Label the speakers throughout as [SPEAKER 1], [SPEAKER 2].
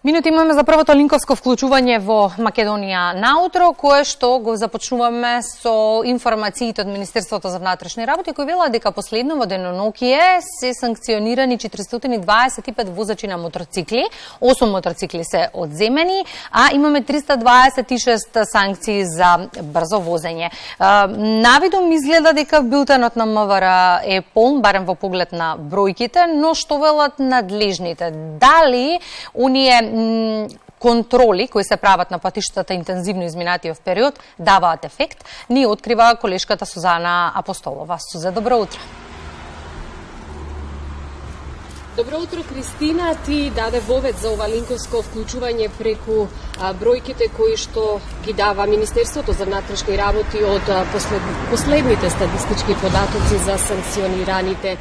[SPEAKER 1] Минути имаме за првото линковско вклучување во Македонија наутро, кое што го започнуваме со информациите од Министерството за внатрешни работи, кои велат дека последно во денонокие се санкционирани 425 возачи на мотоцикли, 8 мотоцикли се одземени, а имаме 326 санкции за брзо возење. Навидом изгледа дека билтенот на МВР е полн, барем во поглед на бројките, но што велат надлежните? Дали оние контроли кои се прават на патиштата интензивно изминатиот период даваат ефект, ни открива колешката Сузана Апостолова. Сузе, добро утро.
[SPEAKER 2] Добро утро, Кристина. Ти даде вовед за ова линковско вклучување преку бројките кои што ги дава Министерството за внатрешни работи од последните статистички податоци за санкционираните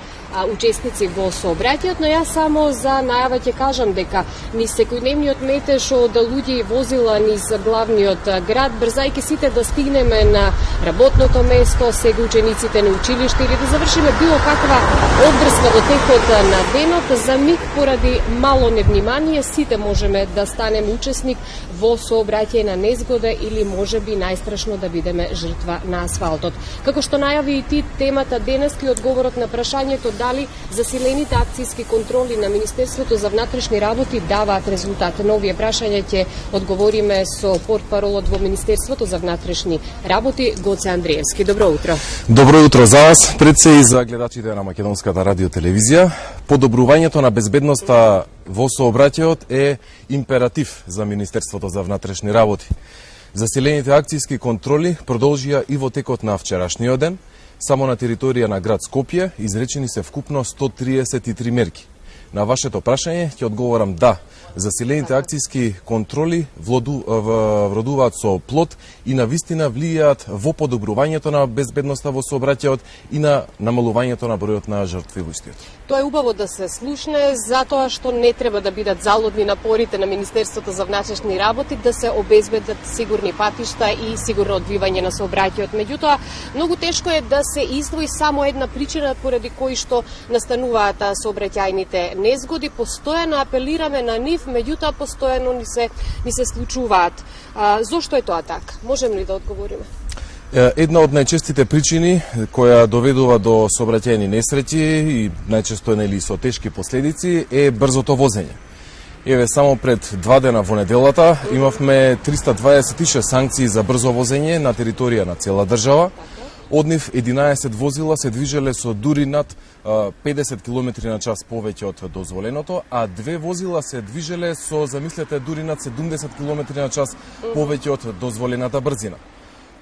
[SPEAKER 2] учесници во сообраќајот, но јас само за најава ќе кажам дека низ секојдневниот метеж од луѓе и возила низ главниот град, брзајќи сите да стигнеме на работното место, сега учениците на училиште или да завршиме било каква одврска во текот на денот, за миг поради мало невнимание сите можеме да станеме учесник во сообраќајна незгода или можеби најстрашно да бидеме жртва на асфалтот. Како што најави и ти темата денески, одговорот на прашањето дали засилените акцијски контроли на Министерството за внатрешни работи даваат резултат. На овие прашања ќе одговориме со портпаролот во Министерството за внатрешни работи Гоце Андриевски. Добро утро.
[SPEAKER 3] Добро утро за вас, пред се и за гледачите на Македонската радиотелевизија. Подобрувањето на безбедноста во сообраќајот е императив за Министерството за внатрешни работи. Засилените акцијски контроли продолжија и во текот на вчерашниот ден. Само на територија на град Скопје изречени се вкупно 133 мерки. На вашето прашање ќе одговорам да. Засилените акцијски контроли вродуваат со плод и навистина влијаат во подобрувањето на безбедноста во сообраќајот и на намалувањето на бројот на жртви во истиот.
[SPEAKER 2] Тоа е убаво да се слушне, затоа што не треба да бидат залудни напорите на Министерството за внатрешни работи да се обезбедат сигурни патишта и сигурно одвивање на сообраќајот. Меѓутоа, многу тешко е да се издвои само една причина поради кој што настануваат сообраќајните незгоди. Постојано апелираме на нив, меѓутоа постојано ни се случуваат. Зошто е тоа така? Можеме ли да одговориме?
[SPEAKER 3] Една од најчестите причини која доведува до сообраќајни несреќи и најчесто нели со тешки последици е брзото возење. Еве само пред 2 дена во неделата имавме 326 санкции за брзо возење на територија на цела држава. Од нив 11 возила се движеле со дури над 50 км на час повеќе од дозволеното, а 2 возила се движеле со, замислете, дури над 70 км на час повеќе од дозволената брзина.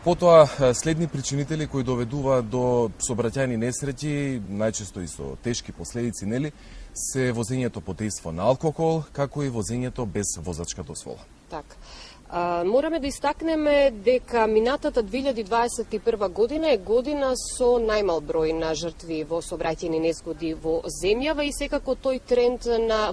[SPEAKER 3] Потоа, следни причинители кои доведуваат до сообраќајни несреќи, најчесто и со тешки последици, нели, се возењето под дејство на алкохол, како и возењето без возачка дозвола.
[SPEAKER 2] Така. Мораме да истакнеме дека минатата 2021 година е година со најмал број на жртви во сообраќајни незгоди во земјава и секако тој тренд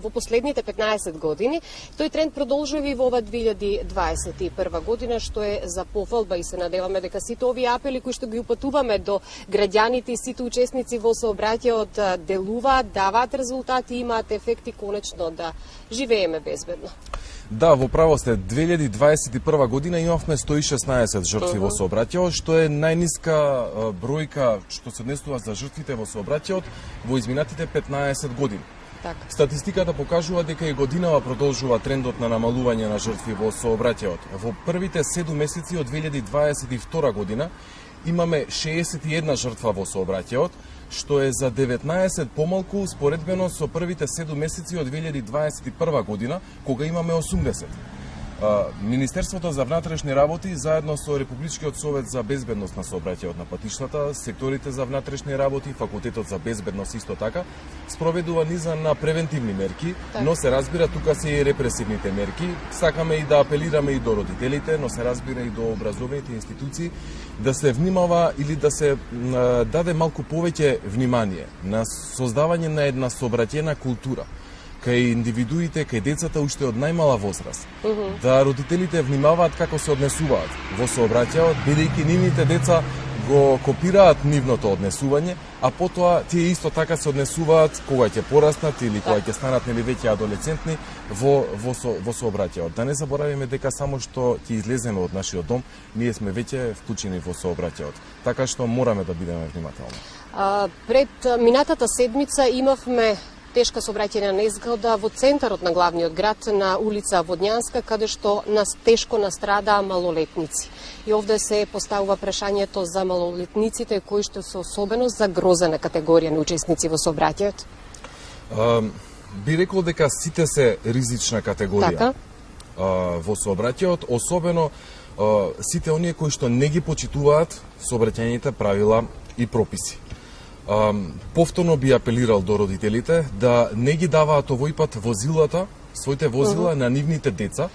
[SPEAKER 2] во последните 15 години, тој тренд продолжува и во ова 2021 година, што е за пофалба и се надеваме дека сите овие апели кои што ги упатуваме до граѓаните и сите учесници во сообраќајот делуваат, даваат резултати, имаат ефекти конечно да живееме безбедно.
[SPEAKER 3] Да, во право сте, 2021 година имавме 116 жртви во сообраќајот, што е најниска бројка што се однесува за жртвите во сообраќајот во изминатите 15 години.
[SPEAKER 2] Так.
[SPEAKER 3] Статистиката покажува дека и годинава продолжува трендот на намалување на жртви во сообраќајот. Во првите 7 месеци од 2022 година имаме 61 жртва во сообраќајот, што е за 19 помалку споредбено со првите 7 месеци од 2021 година, кога имаме 80. Министерството за внатрешни работи, заедно со Републичкиот совет за безбедност на сообраќајот на патиштата, секторите за внатрешни работи, Факултетот за безбедност исто така, спроведува низа на превентивни мерки, но се разбира тука се и репресивните мерки. Сакаме и да апелираме и до родителите, но се разбира и до образовните институции, да се внимава или да се даде малку повеќе внимание на создавање на една сообраќајна култура, кај индивидуите, кај децата уште од најмала возраст. Да родителите внимаваат како се однесуваат во сообраќајот, бидејќи нивните деца го копираат нивното однесување, а потоа тие исто така се однесуваат кога ќе пораснат или кога ќе станат нели веќе адолесцентни во сообраќајот. Да не заборавиме дека само што ќе излеземе од нашиот дом, ние сме веќе вклучени во сообраќајот. Така што мораме да бидеме внимателни.
[SPEAKER 2] Пред минатата седмица имавме тешка сообраќајна незгода во центарот на главниот град на улица Водњанска, каде што тешко настрадаа малолетници. И овде се поставува прашањето за малолетниците кои што се особено загрозена категорија на учесници во сообраќајот.
[SPEAKER 3] Би рекол дека сите се ризична категорија во сообраќајот, особено сите оние кои што не ги почитуваат сообраќајните правила и прописи. Повторно би апелирал до родителите да не ги даваат овој пат возилата, своите возила на нивните деца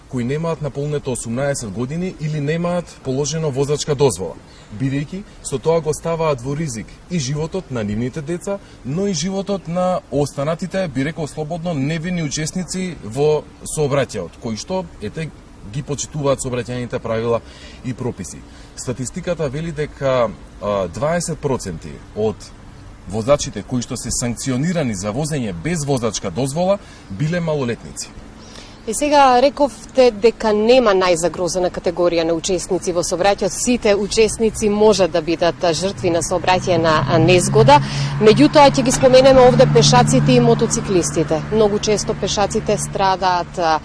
[SPEAKER 3] кои немаат наполнето 18 години или немаат положено возачка дозвола, бидејќи со тоа го ставаат во ризик и животот на нивните деца, но и животот на останатите, би рекол слободно, невини учесници во сообраќајот, кои што ги почитуваат сообраќајните правила и прописи. Статистиката вели дека 20% од возачите кои што се санкционирани за возење без возачка дозвола биле малолетници.
[SPEAKER 2] И сега рековте дека нема најзагрозена категорија на учесници во сообраќајот. Сите учесници можат да бидат жртви на сообраќајна незгода. Меѓутоа ќе ги споменеме овде пешаците и мотоциклистите. Многу често пешаците страдаат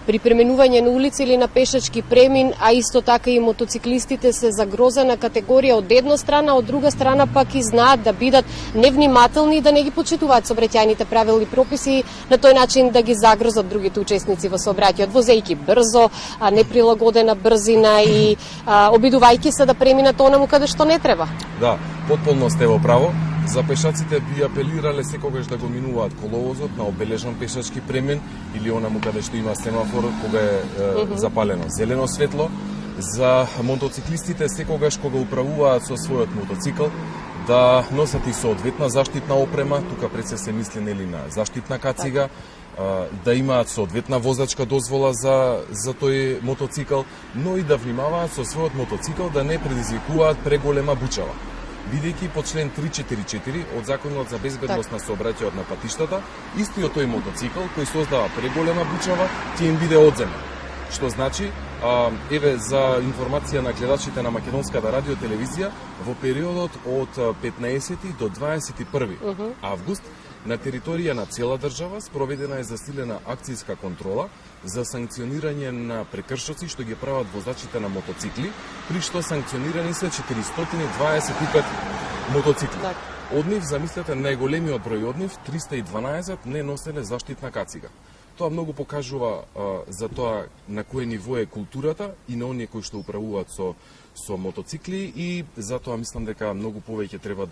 [SPEAKER 2] при пременување на улица или на пешачки премин, а исто така и мотоциклистите се загрозена категорија од една страна, од друга страна пак и знаат да бидат невнимателни и да не ги почитуваат сообраќајните правила и прописи, на тој начин да ги загрозат другите учесници во сообраќајот, возејќи брзо, неприлагодена брзина и обидувајќи се да преминат онаму каде што не треба.
[SPEAKER 3] Да, потполно сте во право. За пешаците би апелирале секогаш да го минуваат коловозот на обележан пешачки премин или онаму каде што има семафор кога е запалено зелено светло. За мотоциклистите секогаш кога управуваат со својот мотоцикл да носат и соодветна заштитна опрема, тука пред се мисли нели на заштитна кацига, да имаат соодветна возачка дозвола за тој мотоцикл, но и да внимаваат со својот мотоцикл да не предизвикуваат преголема бучава. Бидејќи по член 344 од Законот за безбедност на сообраќајот на патиштата, истиот тој мотоцикл кој создава преголема бучава ќе им биде одземен. Што значи, еве за информација на гледачите на Македонската радиотелевизија, во периодот од 15 до 21 август на територија на цела држава спроведена е засилена акцијска контрола за санкционирање на прекршоци што ги прават возачите на мотоцикли, при што санкционирани се 425 мотоцикли. Од нив, замислете, најголемиот број од нив, 312 не носеле заштитна кацига. Тоа многу покажува за тоа на кое ниво е културата и на оние кои што управуваат со мотоцикли, и затоа мислам дека многу повеќе треба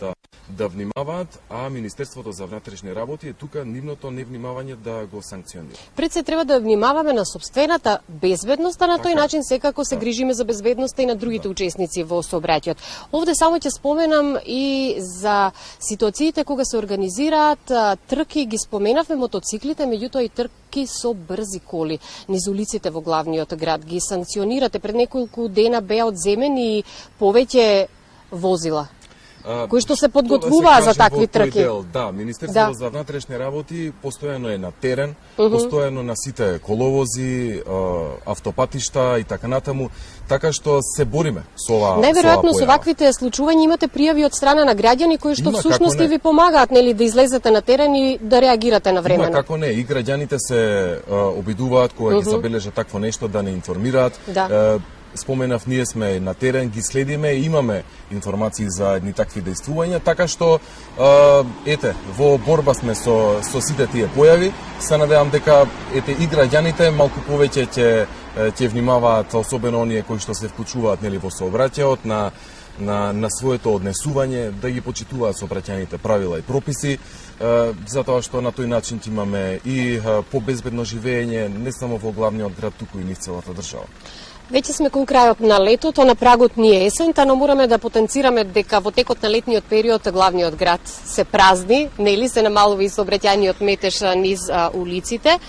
[SPEAKER 3] да внимаваат, а Министерството за внатрешни работи е тука нивното невнимавање да го санкционира.
[SPEAKER 2] Пред се треба да внимаваме на сопствената безбедност, а на тој начин секако се грижиме за безбедноста и на другите учесници во сообраќајот. Овде само ќе споменам и за ситуациите кога се организираат трки, ги споменавме мотоциклите, меѓутоа и трки со брзи коли низ улиците во главниот град. Ги санкционирате, пред неколку дена беа одземени повеќе возила кои што се подготвуваа за такви трки.
[SPEAKER 3] Да, Министерството за внатрешни работи постојано е на терен, постојано на сите коловози, автопатишта и така натаму, така што се бориме со оваа појава.
[SPEAKER 2] Најверојатно со ваквите случувања имате пријави од страна на граѓани кои што всушност ви помагаат, нели, да излезете на терен и да реагирате на време.
[SPEAKER 3] Има, како не, и граѓаните се обидуваат кога ги забележат такво нешто да не информираат. Споменав, ние сме на терен, ги следиме и имаме информации за едни такви действувања, така што во борба сме со сите тие појави. Се надевам дека и граѓаните малку повеќе ќе внимаваат, особено оние кои што се вклучуваат нели во сообраќајот на своето однесување, да ги почитуваат сообраќајните правила и прописи, затоа што на тој начин имаме и побезбедно живење не само во главниот град, туку и низ целата држава.
[SPEAKER 2] Веќе сме кон крајот на летото, на прагот ни е есента, но мораме да потенцираме дека во текот на летниот период главниот град се празни, нели се намалува и сообраќајниот метеж низ улиците.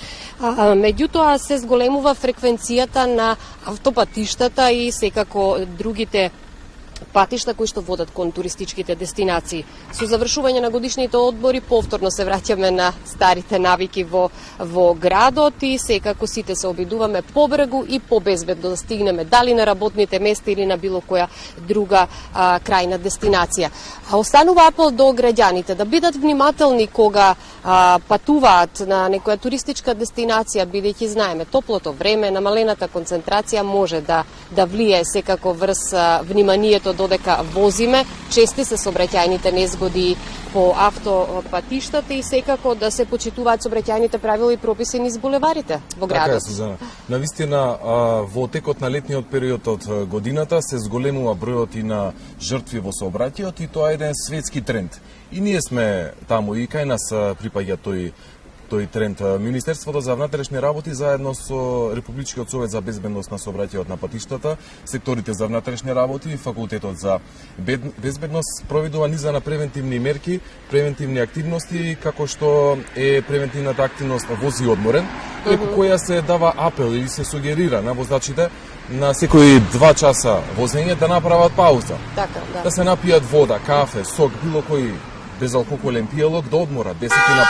[SPEAKER 2] Меѓутоа се зголемува фреквенцијата на автопатиштата и секако другите патишта кои што водат кон туристичките дестинации. Со завршување на годишните одмори повторно се враќаме на старите навики во градот и секако сите се обидуваме побрегу и побезбедно да стигнеме дали на работните места или на било која друга крајна дестинација. Останува апел до граѓаните да бидат внимателни кога патуваат на некоја туристичка дестинација, бидејќи знаеме топлото време, намалената концентрација може да влие секако врз вниманието додека возиме. Чести се сообраќајните незгоди по автопатиштата и секако да се почитуваат сообраќајните правила и прописи низ булеварите во градот.
[SPEAKER 3] Така е, Сузана. Навистина, во текот на летниот период од годината се зголемува бројот и на жртви во сообраќајот и тоа е еден светски тренд. И ние сме таму и кај нас припаѓа тој тренд. Министерството за внатрешни работи заедно со Републичкиот совет за безбедност на сообраќајот на патиштата, секторите за внатрешни работи и факултетот за безбедност проведува низа на превентивни мерки, превентивни активности, како што е превентивната активност Вози одморен, преку која се дава апел или се сугерира на возачите на секои 2 часа возење да направат пауза.
[SPEAKER 2] Така,
[SPEAKER 3] да се напијат вода, кафе, сок, било кој безалкохолен пијалок, да одмора 10 на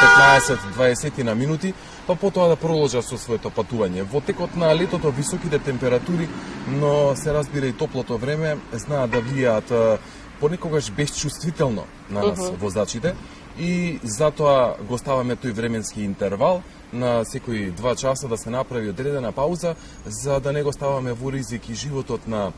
[SPEAKER 3] 15-20 на минути, па потоа да продолжат со своето патување. Во текот на летото високите температури, но се разбира и топлото време, знаат да влијаат понекогаш безчувствително на нас возачите и затоа го ставаме тој временски интервал на секои 2 часа да се направи одредена пауза, за да не го ставаме во ризик и животот на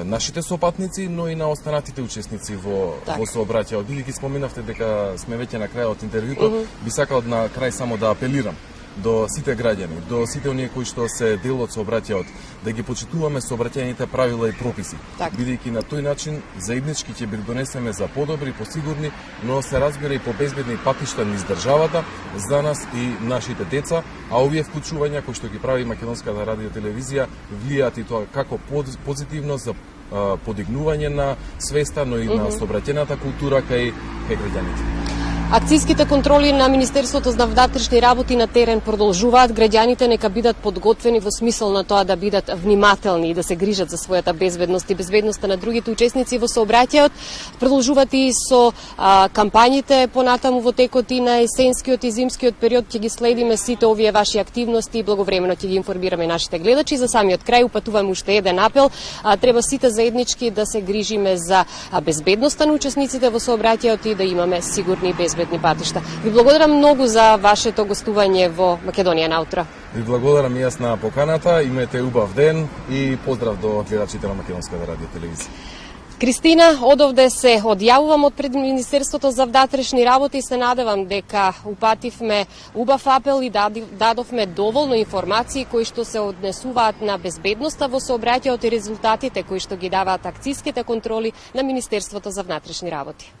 [SPEAKER 3] нашите сопатници, но и на останатите учесници во сообраќајот. Бидејќи споменавте дека сме веќе на крајот интервјуто, би сакал на крај само да апелирам до сите граѓани, до сите оние кои што се дел од сообраќајот, да ги почитуваме сообраќајните правила и прописи. Бидејќи на тој начин заеднички ќе донесеме за подобри, посигурни, но се разбира и по безбедни патишта низ државата за нас и нашите деца, а овие вклучувања кои што ги прави Македонската радио телевизија влијаат и тоа како позитивно за подигнување на свеста, но и на сообраќајната култура кај граѓаните.
[SPEAKER 2] Акцијските контроли на Министерството за внатрешни работи на терен продолжуваат. Граѓаните нека бидат подготвени во смисол на тоа да бидат внимателни и да се грижат за својата безбедност и безбедноста на другите учесници во сообраќајот. Продолжуваат и со кампањите понатаму во текот и на есенскиот и зимскиот период. Ќе ги следиме сите овие ваши активности и благовремено ќе ги информираме нашите гледачи. За самиот крај упатуваме уште еден апел. Треба сите заеднички да се грижиме за безбедноста на учесниците во сообраќајот и да имаме сигурни и безбедни патишта. Ви благодарам многу за вашето гостување во Македонија наутро.
[SPEAKER 3] Ви благодарам и јас на поканата, имате убав ден и поздрав до гледачите на Македонската радио телевизија.
[SPEAKER 2] Кристина, одовде се одјавувам од пред Министерството за внатрешни работи и се надевам дека упативме убав апел и дадовме доволно информации кои што се однесуваат на безбедноста во сообраќајот и резултатите кои што ги даваат акцијските контроли на Министерството за внатрешни работи.